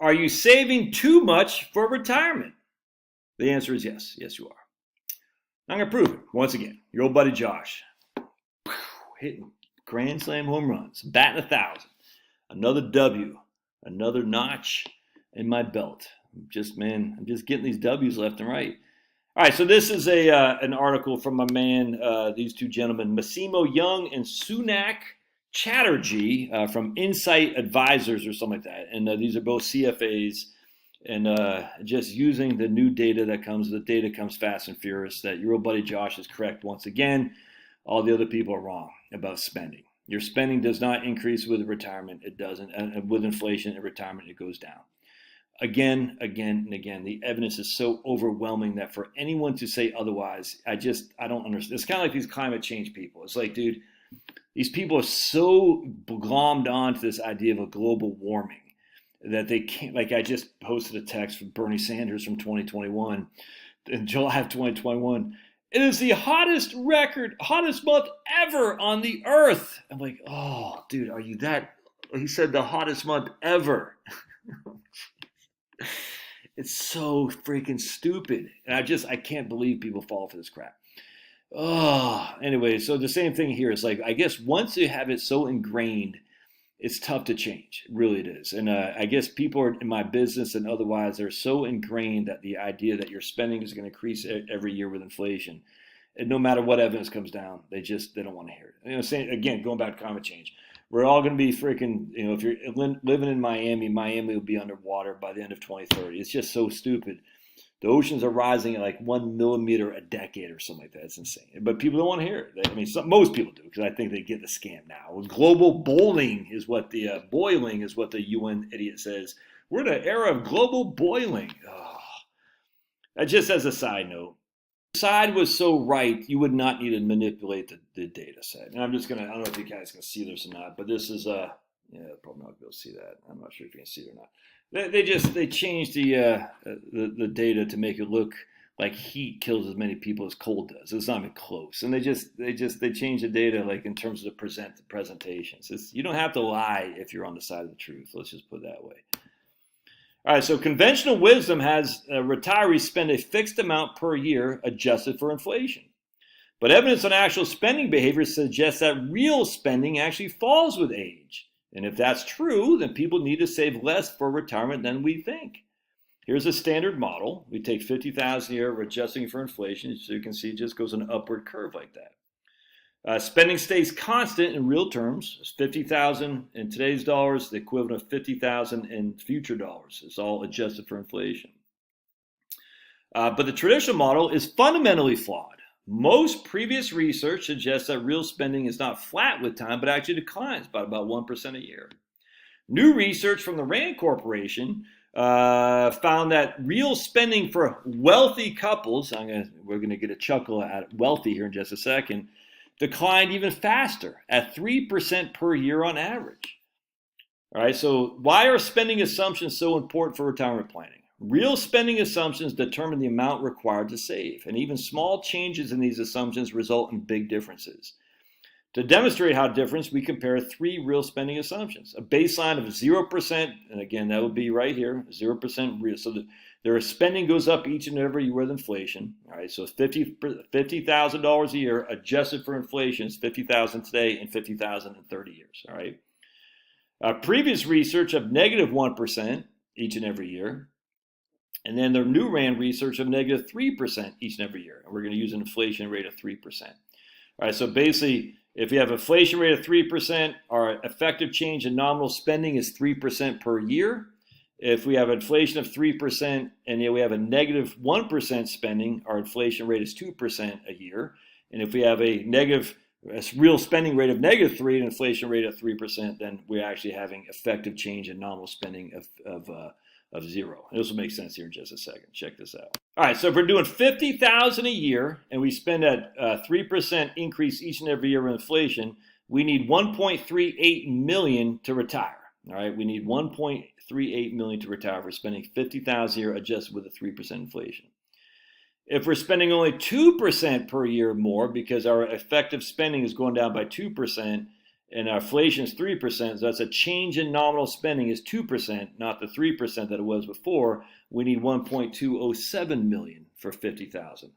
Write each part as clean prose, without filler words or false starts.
Are you saving too much for retirement? The answer is yes. Yes, you are. I'm going to prove it once again. Your old buddy Josh. Hitting grand slam home runs. Batting 1,000. Another W. Another notch in my belt. I'm just getting these W's left and right. All right, so this is an article from my man, these two gentlemen, Massimo Young and Sunak Chatterjee from Insight Advisors or something like that. And these are both CFAs. And just using the new data that comes, the data comes fast and furious, that your old buddy Josh is correct once again. All the other people are wrong about spending. Your spending does not increase with retirement. It doesn't. And with inflation and retirement, it goes down. Again, and again, the evidence is so overwhelming that for anyone to say otherwise, I don't understand. It's kind of like these climate change people. It's like, dude, these people are so glommed on to this idea of a global warming that they can't, like I just posted a text from Bernie Sanders from 2021, in July of 2021. It is the hottest month ever on the earth. I'm like, oh, dude, are you that? He said the hottest month ever. It's so freaking stupid. And I can't believe people fall for this crap. Oh, anyway, so the same thing here. It's like, I guess once you have it so ingrained, it's tough to change. Really it is. And I guess people are in my business and otherwise, they're so ingrained that the idea that your spending is going to increase every year with inflation. And no matter what evidence comes down, they don't want to hear it. Saying again, going back to climate change. We're all going to be freaking, if you're living in Miami will be underwater by the end of 2030. It's just so stupid. The oceans are rising at like 1 millimeter a decade or something like that. It's insane. But people don't want to hear it. Most people do, because I think they get the scam now. Global boiling is what the UN idiot says. We're in an era of global boiling. Oh. Just as a side note, if the side was so right, you would not need to manipulate the data set. And I don't know if you guys can see this or not, but this is probably not be able to see that. I'm not sure if you can see it or not. They changed the data to make it look like heat kills as many people as cold does. It's not even close. And they changed the data like in terms of the presentations. You don't have to lie if you're on the side of the truth. Let's just put it that way. All right, so conventional wisdom has retirees spend a fixed amount per year adjusted for inflation. But evidence on actual spending behavior suggests that real spending actually falls with age. And if that's true, then people need to save less for retirement than we think. Here's a standard model. We take $50,000 a year, we're adjusting for inflation. So you can see it just goes an upward curve like that. Spending stays constant in real terms. It's $50,000 in today's dollars, the equivalent of $50,000 in future dollars. It's all adjusted for inflation. But the traditional model is fundamentally flawed. Most previous research suggests that real spending is not flat with time, but actually declines by about 1% a year. New research from the Rand Corporation found that real spending for wealthy couples, we're going to get a chuckle at wealthy here in just a second, declined even faster at 3% per year on average. All right, so why are spending assumptions so important for retirement planning? Real spending assumptions determine the amount required to save, and even small changes in these assumptions result in big differences. To demonstrate how different, we compare 3 real spending assumptions. A baseline of 0%, and again, that would be right here, 0% real. So their spending goes up each and every year with inflation. All right, so $50,000 a year adjusted for inflation is $50,000 today and $50,000 in 30 years. All right. Previous research of negative 1% each and every year. And then the new Rand research of negative 3% each and every year. And we're going to use an inflation rate of 3%. All right, so basically, if you have an inflation rate of 3%, our effective change in nominal spending is 3% per year. If we have inflation of 3% and yet we have a negative 1% spending, our inflation rate is 2% a year. And if we have a real spending rate of negative 3 and inflation rate of 3%, then we're actually having effective change in nominal spending of 0. This will make sense here in just a second. Check this out. All right, so if we're doing $50,000 a year and we spend at 3% increase each and every year with inflation, we need $1.38 million to retire. All right, we need $1.38 million to retire. We're spending $50,000 a year adjusted with a 3% inflation. If we're spending only 2% per year more because our effective spending is going down by 2%, And our inflation is 3%, so that's a change in nominal spending is 2%, not the 3% that it was before. We need 1.207 million for 50,000.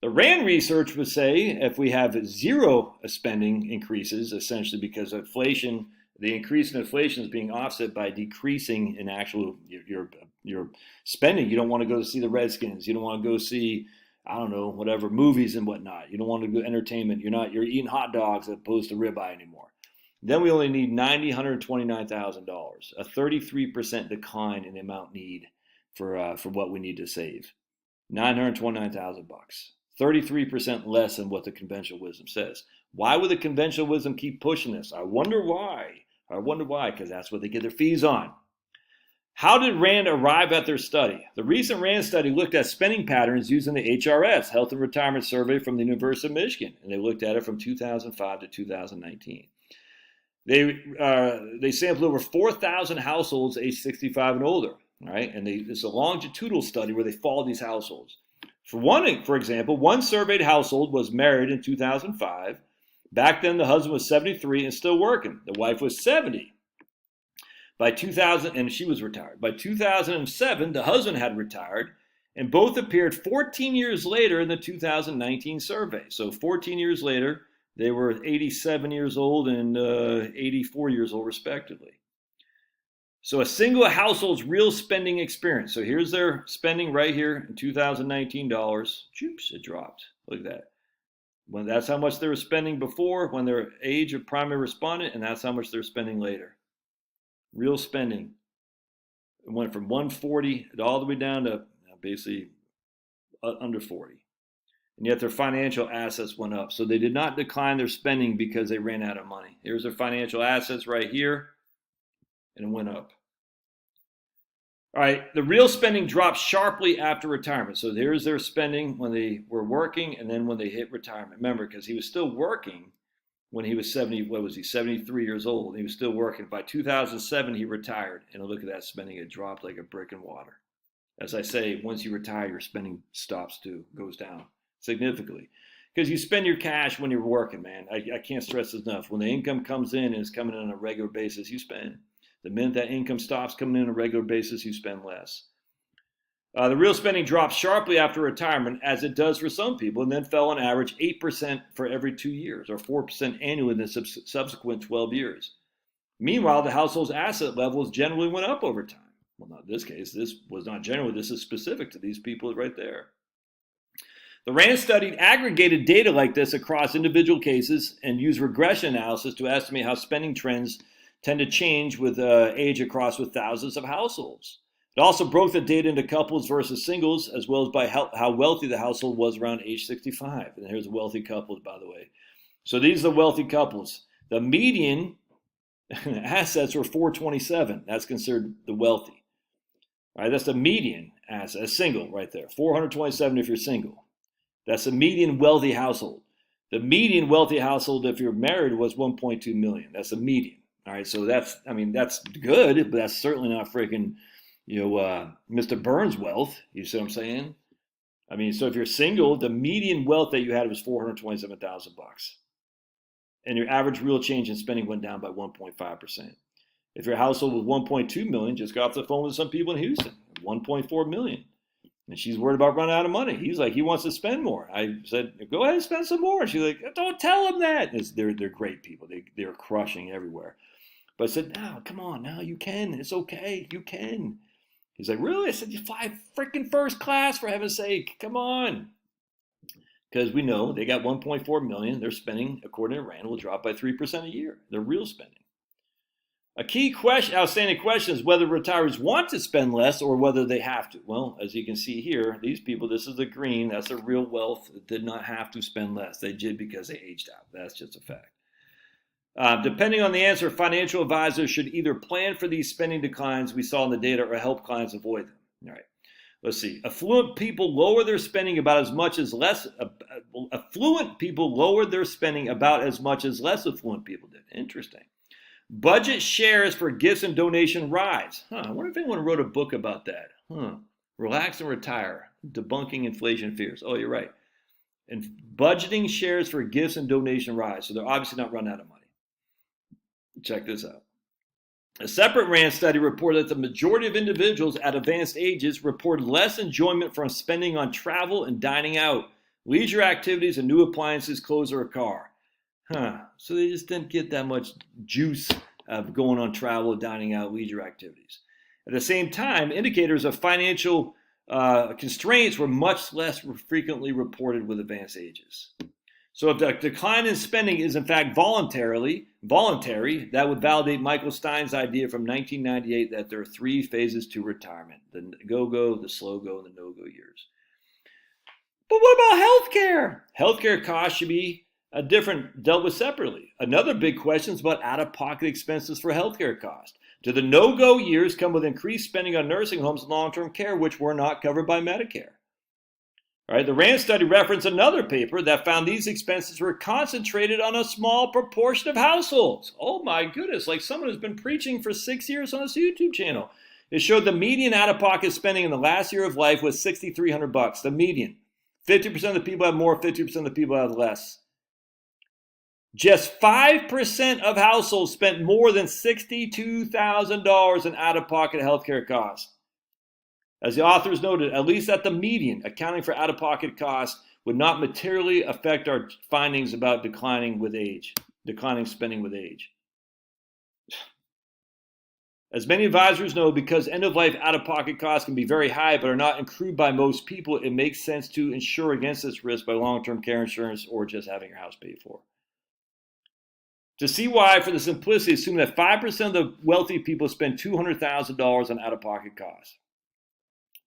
The RAND research would say if we have zero spending increases, essentially because of inflation, the increase in inflation is being offset by decreasing in actual your spending. You don't want to go see the Redskins. You don't want to go see, I don't know, whatever, movies and whatnot. You don't want to go entertainment. You're eating hot dogs as opposed to ribeye anymore. Then we only need $129,000, a 33% decline in the amount need for what we need to save. $929,000, 33% less than what the conventional wisdom says. Why would the conventional wisdom keep pushing this? I wonder why. Because that's what they get their fees on. How did RAND arrive at their study? The recent RAND study looked at spending patterns using the HRS, Health and Retirement Survey from the University of Michigan, and they looked at it from 2005 to 2019. They sampled over 4,000 households aged 65 and older, right? And it's a longitudinal study where they followed these households. For example, one surveyed household was married in 2005. Back then, the husband was 73 and still working. The wife was 70. By 2000, and she was retired. By 2007, the husband had retired, and both appeared 14 years later in the 2019 survey. So 14 years later, they were 87 years old and 84 years old, respectively. So a single household's real spending experience. So here's their spending right here in 2019 dollars. Oops, it dropped. Look at that. That's how much they were spending before when their age of primary respondent, and that's how much they're spending later. Real spending. It went from 140 all the way down to basically under 40. And yet their financial assets went up. So they did not decline their spending because they ran out of money. Here's their financial assets right here, and it went up. All right, the real spending dropped sharply after retirement. So here's their spending when they were working and then when they hit retirement. Remember, because he was still working when he was 73 years old. He was still working. By 2007, he retired. And look at that spending. It dropped like a brick in water. As I say, once you retire, your spending stops too, goes down significantly. Because you spend your cash when you're working, man. I can't stress this enough. When the income comes in and is coming in on a regular basis, you spend. The minute that income stops coming in on a regular basis, you spend less. The real spending dropped sharply after retirement, as it does for some people, and then fell on average 8% for every 2 years, or 4% annually in the subsequent 12 years. Meanwhile, the household's asset levels generally went up over time. Well, not in this case. This was not general. This is specific to these people right there. The RAND study aggregated data like this across individual cases and used regression analysis to estimate how spending trends tend to change with age across with thousands of households. It also broke the data into couples versus singles, as well as by how wealthy the household was around age 65. And here's wealthy couples, by the way. So these are the wealthy couples. The median assets were 427. That's considered the wealthy. All right, that's the median asset, a single right there. 427 if you're single. That's the median wealthy household. The median wealthy household, if you're married, was 1.2 million. That's the median. All right, so that's good, but that's certainly not freaking, Mr. Burns wealth. You see what I'm saying? I mean, so if you're single, the median wealth that you had was $427,000, and your average real change in spending went down by 1.5%. If your household was 1.2 million, just got off the phone with some people in Houston, 1.4 million, and she's worried about running out of money. He's like, he wants to spend more. I said, go ahead and spend some more. And she's like, don't tell him that. They're great people. They're crushing everywhere. But I said, no, come on, now you can. It's okay. You can. He's like, really? I said, you fly freaking first class, for heaven's sake. Come on. Because we know they got 1.4 million. Their spending, according to RAND, will drop by 3% a year. Their real spending. A key outstanding question is whether retirees want to spend less or whether they have to. Well, as you can see here, these people, this is the green. That's their real wealth. That did not have to spend less. They did because they aged out. That's just a fact. Depending on the answer, financial advisors should either plan for these spending declines we saw in the data or help clients avoid them. All right, let's see. Affluent people lower their spending about as much as less. Affluent people lowered their spending about as much as less affluent people did. Interesting. Budget shares for gifts and donation rise. I wonder if anyone wrote a book about that. Relax and retire, debunking inflation fears. Oh, you're right. And budgeting shares for gifts and donation rise. So they're obviously not running out of money. Check this out. A separate RAND study reported that the majority of individuals at advanced ages reported less enjoyment from spending on travel and dining out, leisure activities, and new appliances, clothes, or a car. So they just didn't get that much juice of going on travel, dining out, leisure activities. At the same time, indicators of financial constraints were much less frequently reported with advanced ages. So if the decline in spending is in fact voluntary, that would validate Michael Stein's idea from 1998 that there are 3 phases to retirement: the go-go, the slow-go, and the no-go years. But what about healthcare? Healthcare costs should be dealt with separately. Another big question is about out-of-pocket expenses for healthcare costs. Do the no-go years come with increased spending on nursing homes and long-term care, which were not covered by Medicare? All right, the RAND study referenced another paper that found these expenses were concentrated on a small proportion of households. Oh my goodness, like someone who's been preaching for 6 years on this YouTube channel. It showed the median out-of-pocket spending in the last year of life was $6,300. The median. 50% of the people have more, 50% of the people have less. Just 5% of households spent more than $62,000 in out-of-pocket healthcare costs. As the authors noted, at least at the median, accounting for out-of-pocket costs would not materially affect our findings about declining spending with age. As many advisors know, because end-of-life out-of-pocket costs can be very high but are not accrued by most people, it makes sense to insure against this risk by long-term care insurance or just having your house paid for. To see why, for the simplicity, assume that 5% of the wealthy people spend $200,000 on out-of-pocket costs.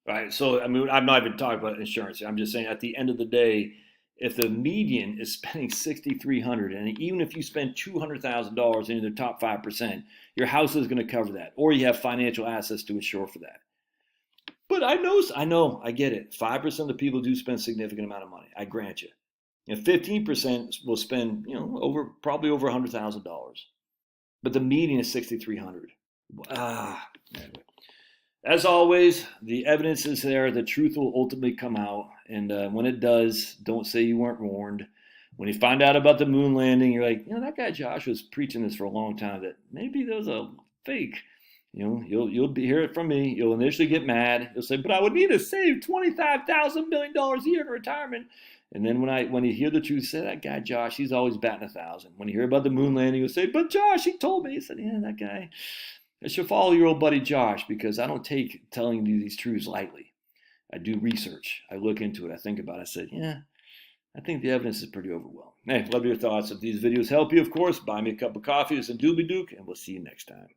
Right, so I'm not even talking about insurance. I'm just saying at the end of the day, if the median is spending $6,300, and even if you spend $200,000 in the top 5%, your house is going to cover that, or you have financial assets to insure for that. But I get it. 5% of the people do spend a significant amount of money. I grant you, and 15% will spend, probably over $100,000. But the median is $6,300. Anyway. As always, the evidence is there. The truth will ultimately come out. And when it does, don't say you weren't warned. When you find out about the moon landing, you're like, that guy Josh was preaching this for a long time, that maybe there was a fake. You'll hear it from me. You'll initially get mad. You'll say, but I would need to save $25,000 million a year in retirement. And then when you hear the truth, say, that guy Josh, he's always batting 1,000. When you hear about the moon landing, you'll say, but Josh, he told me. He said, yeah, that guy. I should follow your old buddy Josh, because I don't take telling you these truths lightly. I do research. I look into it. I think about it. I said, I think the evidence is pretty overwhelming. Hey, love your thoughts. If these videos help you, of course, buy me a cup of coffee. This is Doobie Duke, and we'll see you next time.